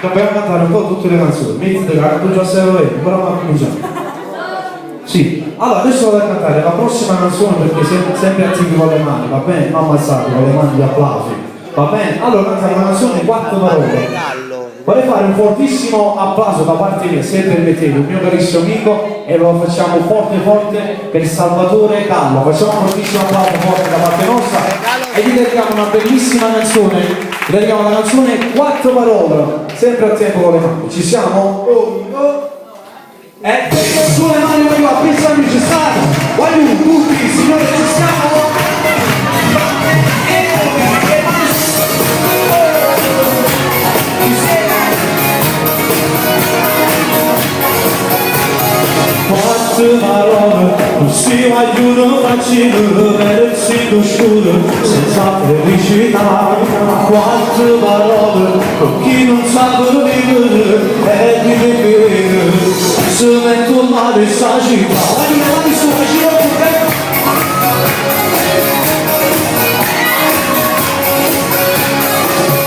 dobbiamo cantare un po' tutte le canzoni. Mettete la tu già sei vero, però ma cominciamo. Sì, allora adesso vado a cantare la prossima canzone perché sempre attivi con le mani, va bene? Non ammazzate con le mani di applausi, va bene? Allora cantiamo una canzone 4 parole. Vorrei fare un fortissimo applauso da parte mia, se permettete, un mio carissimo amico, e lo facciamo forte forte per Salvatore Gallo. Facciamo un fortissimo applauso forte da parte nostra e gli dedichiamo una bellissima canzone, gli dedichiamo la canzone 4 parole, sempre a tempo con le mani. Ci siamo? Sulle mani voglio a pensare ci stanno, voglio tutti, signore ci siamo! Quante parole non si vogliono facile per il sito scuro senza felicità. Quante parole con chi non sa vivere e di vivere se metto male sa città. Voglio le mani sulla città.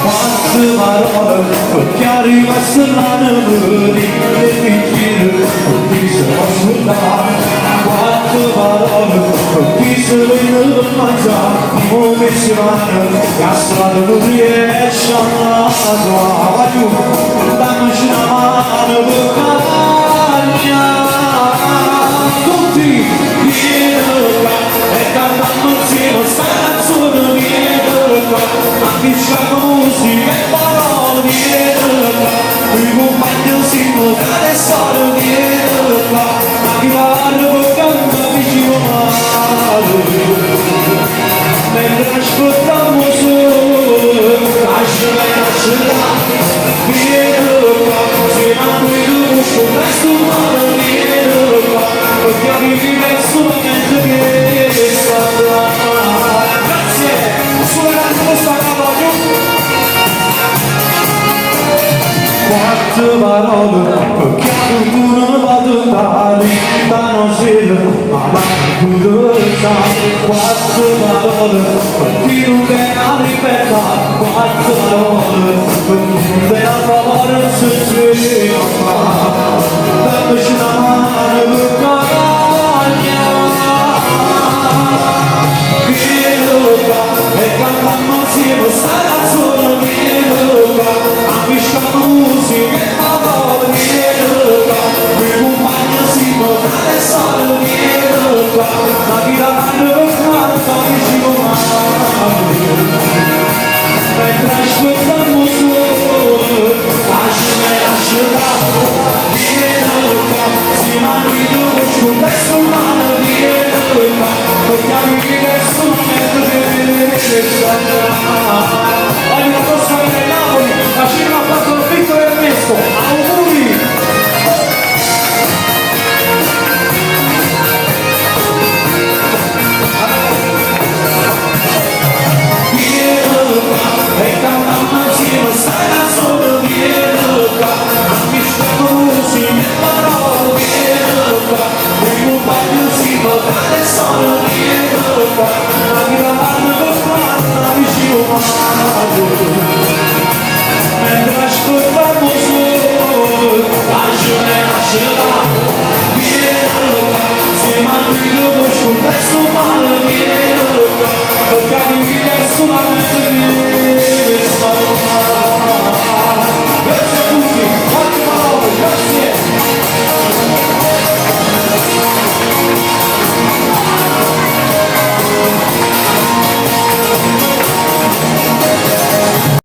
Quante parole perché arriva a strane e difficile per chi se lo ascoltare. Quante parole per chi se lo deve mangiare come si vanno la strada non riesce a trovare. Dammici una mano per campagna tutti vieni e cantando insieme sta canzone vieni ma chi c'ha musica e parole vieni i compagni si notano e sono vieni ma chi parla con canta vicino male mentre ascoltiamo solo lasciami lasciare vieni se non mi conosco presto male vieni perché arrivi verso la mente che sta grazie sulla nostra cavallo. Quante parole perché qualcuno va a tentare da non sera ma la curiosità. Quante parole per chi non tiene la libertà. Quante parole per chi non tiene a favore se si fa. Dammici una mano per campagna e cantando insieme sta canzone vieni avviciniamo musica e parole vieni i compagni si notano e sono vieni ma chi la mano per quanto vicino male mentre ascoltiamo solo lasciami lasciare vieni si mangi dove ascolta e sto male vieni perché arrivi verso la mente che voglio la prossima di Napoli, la cima ha fatto il Vittorio Ernesto, auguri! E cantando insieme stai da solo vieni avviciniamo musica e parole vieni i compagni si notano e sono vieni ma chi la mano per quanto vicino mentre ascoltiamo solo lasciami lasciare vieni se mangi dopo ascolta e sto male vieni perché arrivi verso la mente